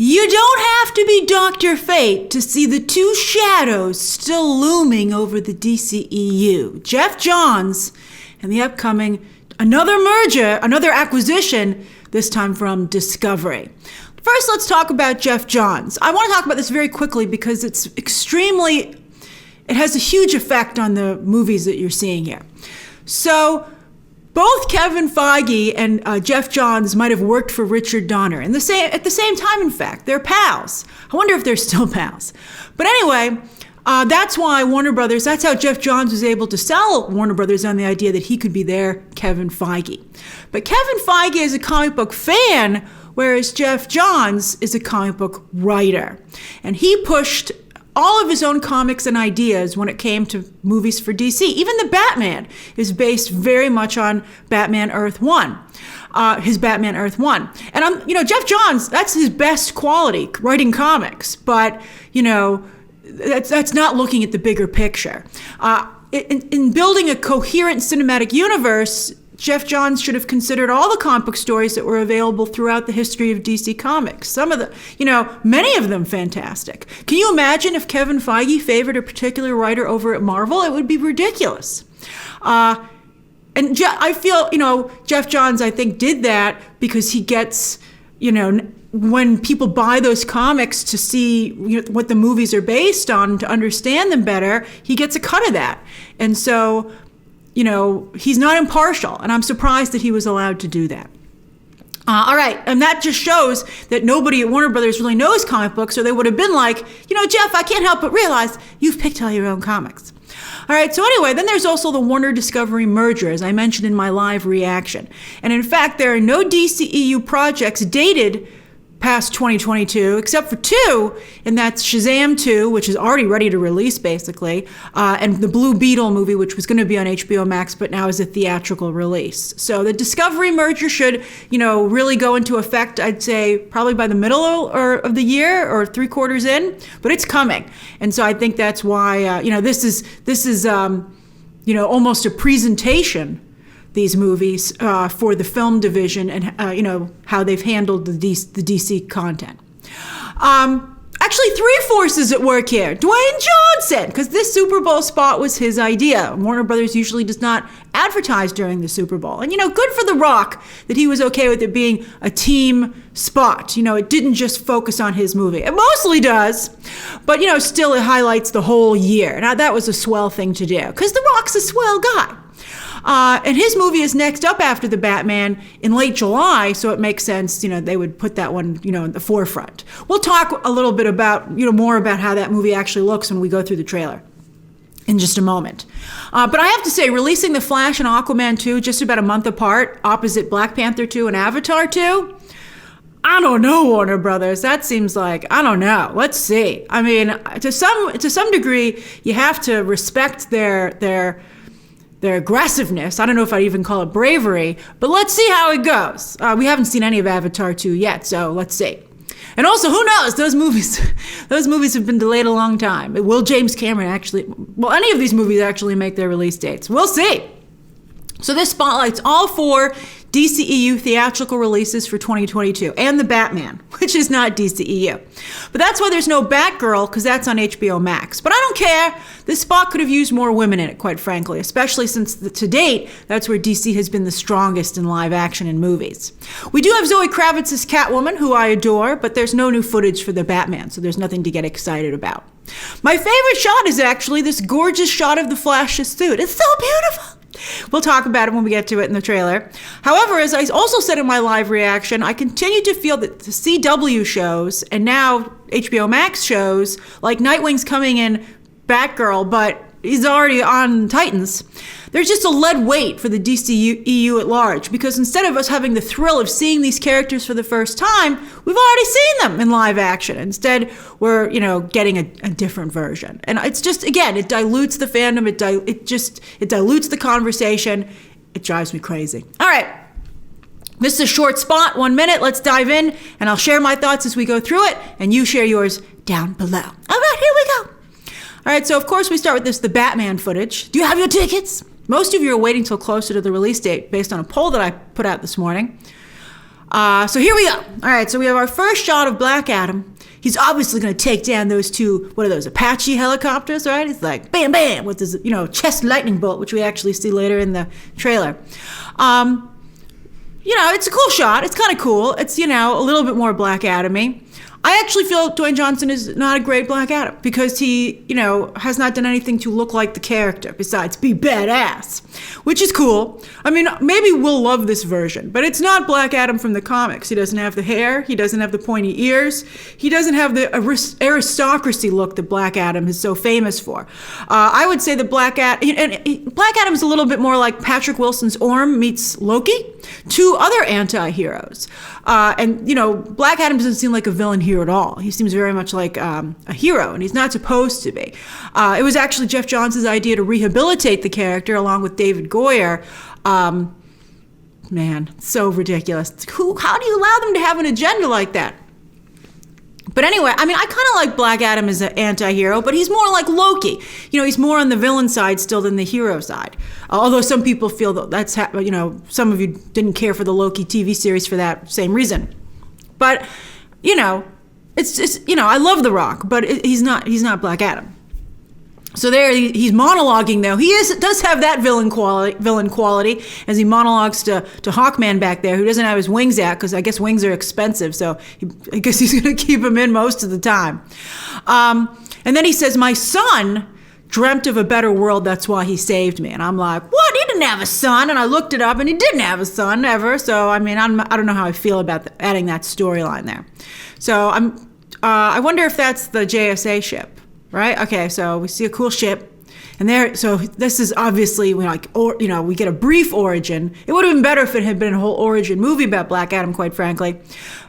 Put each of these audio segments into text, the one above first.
You don't have to be Dr. Fate to see the two shadows still looming over the DCEU. Geoff Johns and the upcoming another merger, another acquisition, this time from Discovery. First, let's talk about Geoff Johns. I want to talk about this very quickly because it has a huge effect on the movies that you're seeing here. So, both Kevin Feige and Geoff Johns might have worked for Richard Donner at the same time, in fact. They're pals. I wonder if they're still pals. But anyway, that's why Warner Brothers, that's how Geoff Johns was able to sell Warner Brothers on the idea that he could be their Kevin Feige. But Kevin Feige is a comic book fan, whereas Geoff Johns is a comic book writer. And he pushed all of his own comics and ideas when it came to movies for DC. Even the Batman is based very much on Batman Earth 1. His Batman Earth 1. And Geoff Johns, that's his best quality, writing comics. But, that's not looking at the bigger picture. In building a coherent cinematic universe, Geoff Johns should have considered all the comic book stories that were available throughout the history of DC Comics. Some of the, many of them fantastic. Can you imagine if Kevin Feige favored a particular writer over at Marvel? It would be ridiculous. I feel, Geoff Johns, I think, did that because he gets, when people buy those comics to see what the movies are based on, to understand them better, he gets a cut of that. And so, he's not impartial, and I'm surprised that he was allowed to do that. All right, and that just shows that nobody at Warner Brothers really knows comic books, or they would have been like, Jeff, I can't help but realize you've picked all your own comics. All right, so anyway, then there's also the Warner Discovery merger, as I mentioned in my live reaction. And in fact, there are no DCEU projects dated past 2022, except for two, and that's Shazam 2, which is already ready to release, basically, and the Blue Beetle movie, which was going to be on HBO Max, but now is a theatrical release. So the Discovery merger should, really go into effect, I'd say, probably by the middle of the year or 3/4 in, but it's coming. And so I think that's why, this is almost a presentation, these movies for the film division and how they've handled the DC content. Actually, three forces at work here. Dwayne Johnson, because this Super Bowl spot was his idea. Warner Brothers usually does not advertise during the Super Bowl. And, good for The Rock that he was okay with it being a team spot. It didn't just focus on his movie. It mostly does, but, still it highlights the whole year. Now, that was a swell thing to do, because The Rock's a swell guy. And his movie is next up after the Batman in late July, so it makes sense, they would put that one, in the forefront. We'll talk a little bit about, more about how that movie actually looks when we go through the trailer in just a moment. But I have to say, releasing The Flash and Aquaman 2 just about a month apart, opposite Black Panther 2 and Avatar 2, I don't know, Warner Brothers. That seems like, I don't know. Let's see. I mean, to some degree, you have to respect their aggressiveness. I don't know if I'd even call it bravery, but let's see how it goes. We haven't seen any of Avatar 2 yet, so let's see. And also, who knows? Those movies have been delayed a long time. Will James Cameron any of these movies actually make their release dates? We'll see. So this spotlights all four DCEU theatrical releases for 2022 and the Batman, which is not DCEU. But that's why there's no Batgirl, because that's on HBO Max. But I don't care. This spot could have used more women in it, quite frankly, especially since to date, that's where DC has been the strongest in live action in movies. We do have Zoe Kravitz's Catwoman, who I adore, but there's no new footage for the Batman, so there's nothing to get excited about. My favorite shot is actually this gorgeous shot of the Flash's suit. It's so beautiful. We'll talk about it when we get to it in the trailer. However, as I also said in my live reaction, I continue to feel that the CW shows and now HBO Max shows, like Nightwing's coming in Batgirl, but he's already on Titans. There's just a lead weight for the DCEU at large, because instead of us having the thrill of seeing these characters for the first time, we've already seen them in live action. Instead, we're, getting a different version. And it's just, again, it dilutes the fandom. It dilutes the conversation. It drives me crazy. All right. This is a short spot, 1 minute. Let's dive in, and I'll share my thoughts as we go through it, and you share yours down below. All right, here we go. All right, so of course we start with the Batman footage. Do you have your tickets? Most of you are waiting till closer to the release date based on a poll that I put out this morning. So here we go. All right, so we have our first shot of Black Adam. He's obviously going to take down those two, what are those, Apache helicopters, right? He's like, bam, bam, with his, chest lightning bolt, which we actually see later in the trailer. It's a cool shot. It's kind of cool. It's, a little bit more Black Adam-y. I actually feel Dwayne Johnson is not a great Black Adam because he, has not done anything to look like the character besides be badass, which is cool. I mean, maybe we'll love this version, but it's not Black Adam from the comics. He doesn't have the hair. He doesn't have the pointy ears. He doesn't have the aristocracy look that Black Adam is so famous for. I would say that Black Adam is a little bit more like Patrick Wilson's Orm meets Loki, two other anti-heroes. Black Adam doesn't seem like a villain here at all. He seems very much like a hero, and he's not supposed to be. It was actually Jeff Johns' idea to rehabilitate the character along with David Goyer. Man, so ridiculous. How do you allow them to have an agenda like that? But anyway, I mean, I kind of like Black Adam as an anti-hero, but he's more like Loki. He's more on the villain side still than the hero side. Although some people feel that that's, some of you didn't care for the Loki TV series for that same reason. But, it's just, I love The Rock, but he's not Black Adam. So there, he's monologuing though. He does have that villain quality as he monologues to Hawkman back there, who doesn't have his wings out because I guess wings are expensive. So I guess he's going to keep them in most of the time. And then he says, "My son dreamt of a better world. That's why he saved me." And I'm like, "What? He didn't have a son?" And I looked it up, and he didn't have a son ever. So I mean, I don't know how I feel about adding that storyline there. So I wonder if that's the JSA ship. Right? Okay, so we see a cool ship. And so this is obviously, we get a brief origin. It would have been better if it had been a whole origin movie about Black Adam, quite frankly.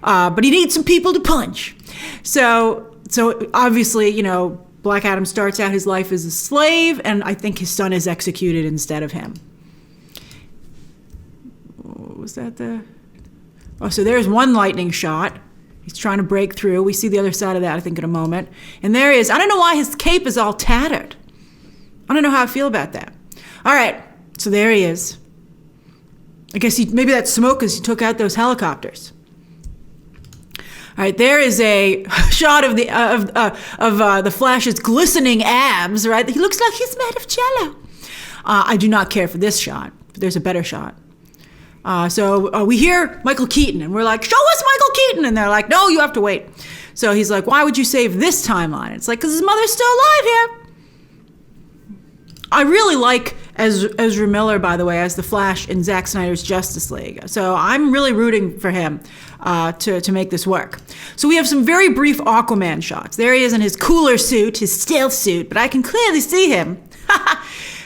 But he needs some people to punch. So obviously, Black Adam starts out his life as a slave, and I think his son is executed instead of him. Was that so there's one lightning shot. He's trying to break through. We see the other side of that, I think, in a moment. And there he is. I don't know why his cape is all tattered. I don't know how I feel about that. All right, so there he is. I guess maybe that smoke because he took out those helicopters. All right, there is a shot of the Flash's glistening abs. Right, he looks like he's made of jello. I do not care for this shot, but there's a better shot. So we hear Michael Keaton, and we're like, "Show us Michael Keaton," and they're like, "No, you have to wait." So he's like, "Why would you save this timeline?" It's like, because his mother's still alive here. I really like Ezra Miller, by the way, as the Flash in Zack Snyder's Justice League. So I'm really rooting for him to make this work. So we have some very brief Aquaman shots. There he is in his cooler suit, his stealth suit, but I can clearly see him.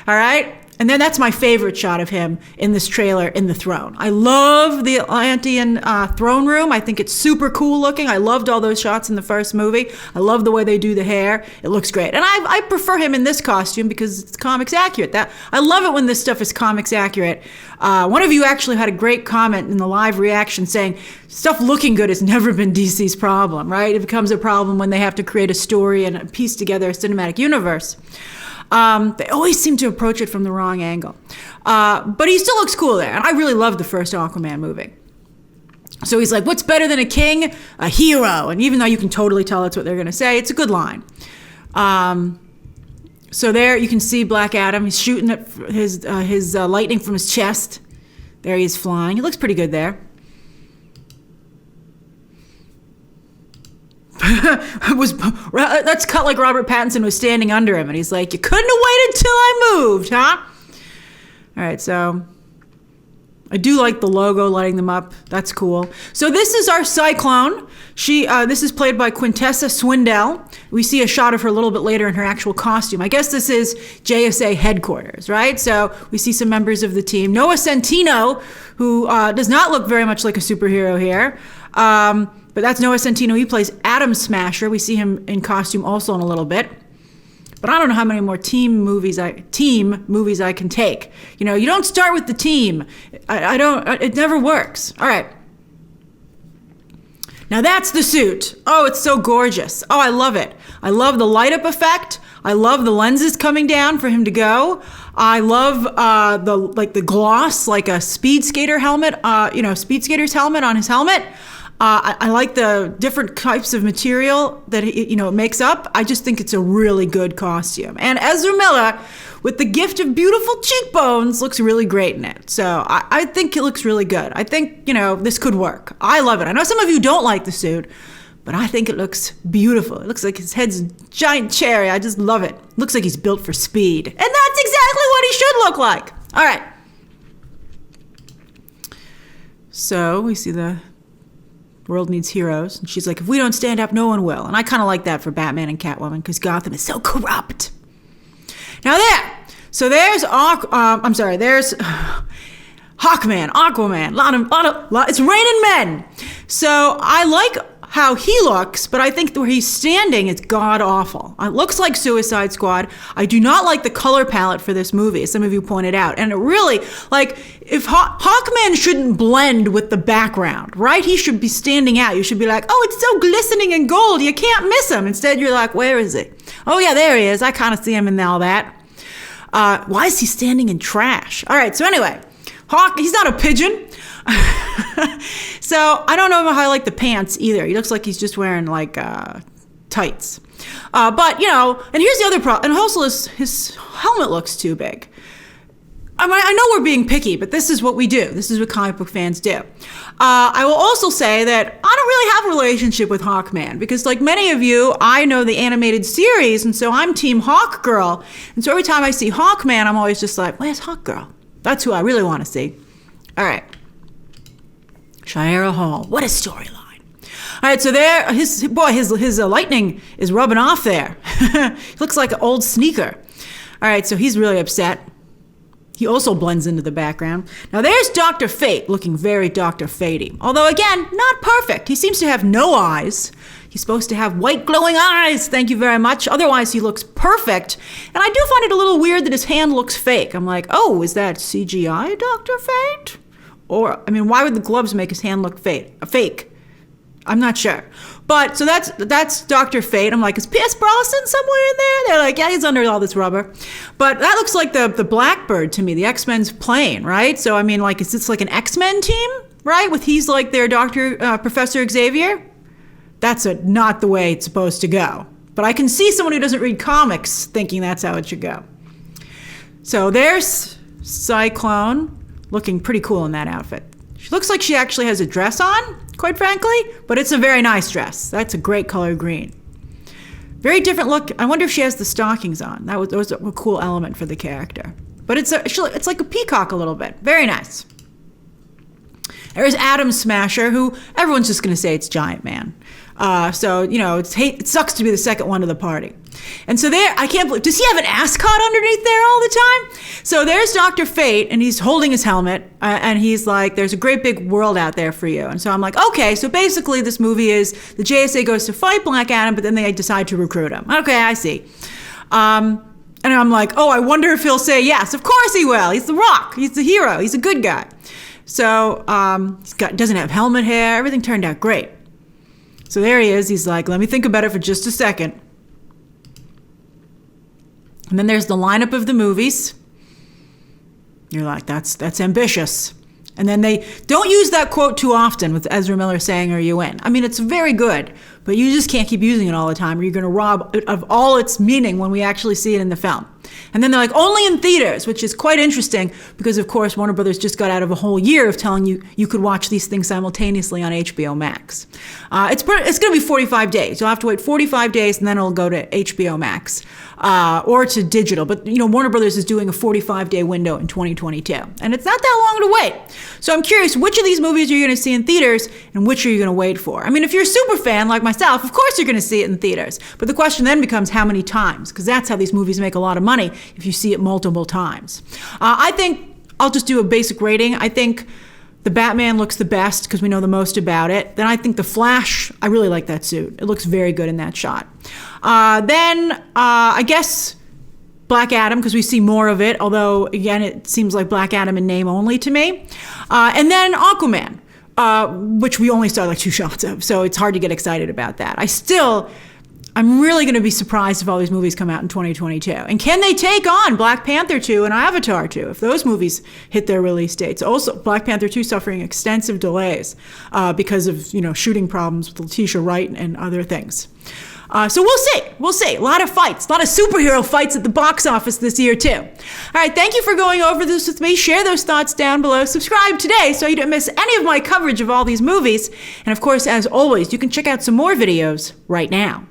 All right? And then that's my favorite shot of him in this trailer in the throne. I love the Atlantean throne room. I think it's super cool looking. I loved all those shots in the first movie. I love the way they do the hair. It looks great. And I prefer him in this costume because it's comics accurate. I love it when this stuff is comics accurate. One of you actually had a great comment in the live reaction saying, stuff looking good has never been DC's problem, right? It becomes a problem when they have to create a story and piece together a cinematic universe. They always seem to approach it from the wrong angle. But he still looks cool there. And I really loved the first Aquaman movie. So he's like, what's better than a king? A hero. And even though you can totally tell that's what they're going to say, it's a good line. So there you can see Black Adam. He's shooting at his lightning from his chest. There he is flying. He looks pretty good there. That's cut like Robert Pattinson was standing under him, and he's like, "You couldn't have waited till I moved, huh?" All right, so I do like the logo lighting them up. That's cool. So this is our Cyclone. This is played by Quintessa Swindell. We see a shot of her a little bit later in her actual costume. I guess this is JSA headquarters, right? So we see some members of the team. Noah Centineo, who does not look very much like a superhero here. But that's Noah Centineo. He plays Adam Smasher. We see him in costume also in a little bit. But I don't know how many more team movies I can take. You don't start with the team. It never works. All right. Now that's the suit. Oh, it's so gorgeous. Oh, I love it. I love the light up effect. I love the lenses coming down for him to go. I love the gloss, like a speed skater helmet, speed skater's helmet on his helmet. I like the different types of material that it makes up. I just think it's a really good costume. And Ezra Miller, with the gift of beautiful cheekbones, looks really great in it. So I think it looks really good. I think, this could work. I love it. I know some of you don't like the suit, but I think it looks beautiful. It looks like his head's a giant cherry. I just love it. Looks like he's built for speed. And that's exactly what he should look like. All right. So we see the world needs heroes. And she's like, if we don't stand up, no one will. And I kind of like that for Batman and Catwoman because Gotham is so corrupt. Now there's there's Hawkman, Aquaman, it's raining men. So I like how he looks, but I think where he's standing is god awful. It looks like Suicide Squad. I do not like the color palette for this movie, as some of you pointed out. And it really, if Hawkman shouldn't blend with the background, right? He should be standing out. You should be like, oh, it's so glistening in gold, you can't miss him. Instead, you're like, where is he? Oh yeah, there he is. I kind of see him in all that. Why is he standing in trash? All right, so anyway, he's not a pigeon. So I don't know how I like the pants either. He looks like he's just wearing tights. But and here's the other problem. And also his helmet looks too big. I know we're being picky, but this is what we do. This is what comic book fans do. I will also say that I don't really have a relationship with Hawkman because, like many of you, I know the animated series, and so I'm Team Hawk Girl. And so every time I see Hawkman, I'm always just like, where's Hawk Girl? That's who I really want to see. All right. Shira Hall. What a storyline. All right, so there, his lightning is rubbing off there. He looks like an old sneaker. All right, so he's really upset. He also blends into the background. Now there's Dr. Fate, looking very Dr. Fatey. Although again, not perfect. He seems to have no eyes. He's supposed to have white glowing eyes. Thank you very much. Otherwise, he looks perfect. And I do find it a little weird that his hand looks fake. I'm like, oh, is that CGI, Dr. Fate? Or, why would the gloves make his hand look fake? I'm not sure. But, so that's Dr. Fate. I'm like, is Pierce Brosnan somewhere in there? They're like, yeah, he's under all this rubber. But that looks like the Blackbird to me, the X-Men's plane, right? So, is this like an X-Men team, right? He's like their Professor Xavier? That's not the way it's supposed to go. But I can see someone who doesn't read comics thinking that's how it should go. So there's Cyclone. Looking pretty cool in that outfit. She looks like she actually has a dress on, quite frankly, but it's a very nice dress. That's a great color green. Very different look. I wonder if she has the stockings on. That was a cool element for the character. But it's like a peacock a little bit. Very nice. There's Adam Smasher, who everyone's just going to say it's Giant Man. It sucks to be the second one to the party. And so there, I can't believe, does he have an ascot underneath there all the time? So there's Dr. Fate, and he's holding his helmet, and he's like, there's a great big world out there for you. And so I'm like, okay, so basically this movie is the JSA goes to fight Black Adam, but then they decide to recruit him. Okay, I see. And I'm like, oh, I wonder if he'll say yes. Of course he will. He's the Rock. He's the hero. He's a good guy. So doesn't have helmet hair. Everything turned out great. So there he is. He's like, let me think about it for just a second. And then there's the lineup of the movies. You're like, that's ambitious. And then they don't use that quote too often with Ezra Miller saying, are you in? It's very good, but you just can't keep using it all the time or you're going to rob it of all its meaning when we actually see it in the film. And then they're like, only in theaters, which is quite interesting because, of course, Warner Brothers just got out of a whole year of telling you you could watch these things simultaneously on HBO Max. It's going to be 45 days. You'll have to wait 45 days and then it'll go to HBO Max or to digital. But, Warner Brothers is doing a 45-day window in 2022. And it's not that long to wait. So I'm curious, which of these movies are you going to see in theaters and which are you going to wait for? If you're a super fan like myself, of course you're going to see it in theaters. But the question then becomes how many times? Because that's how these movies make a lot of money if you see it multiple times. I think I'll just do a basic rating. I think the Batman looks the best because we know the most about it. Then I think the Flash, I really like that suit. It looks very good in that shot. Then I guess Black Adam because we see more of it, although again it seems like Black Adam in name only to me. And then Aquaman. which we only saw like 2 shots of. So it's hard to get excited about that. I'm really going to be surprised if all these movies come out in 2022. And can they take on Black Panther 2 and Avatar 2 if those movies hit their release dates? Also, Black Panther 2 suffering extensive delays because of shooting problems with Letitia Wright and other things. So we'll see. We'll see. A lot of fights, a lot of superhero fights at the box office this year too. All right, thank you for going over this with me. Share those thoughts down below. Subscribe today so you don't miss any of my coverage of all these movies. And of course, as always, you can check out some more videos right now.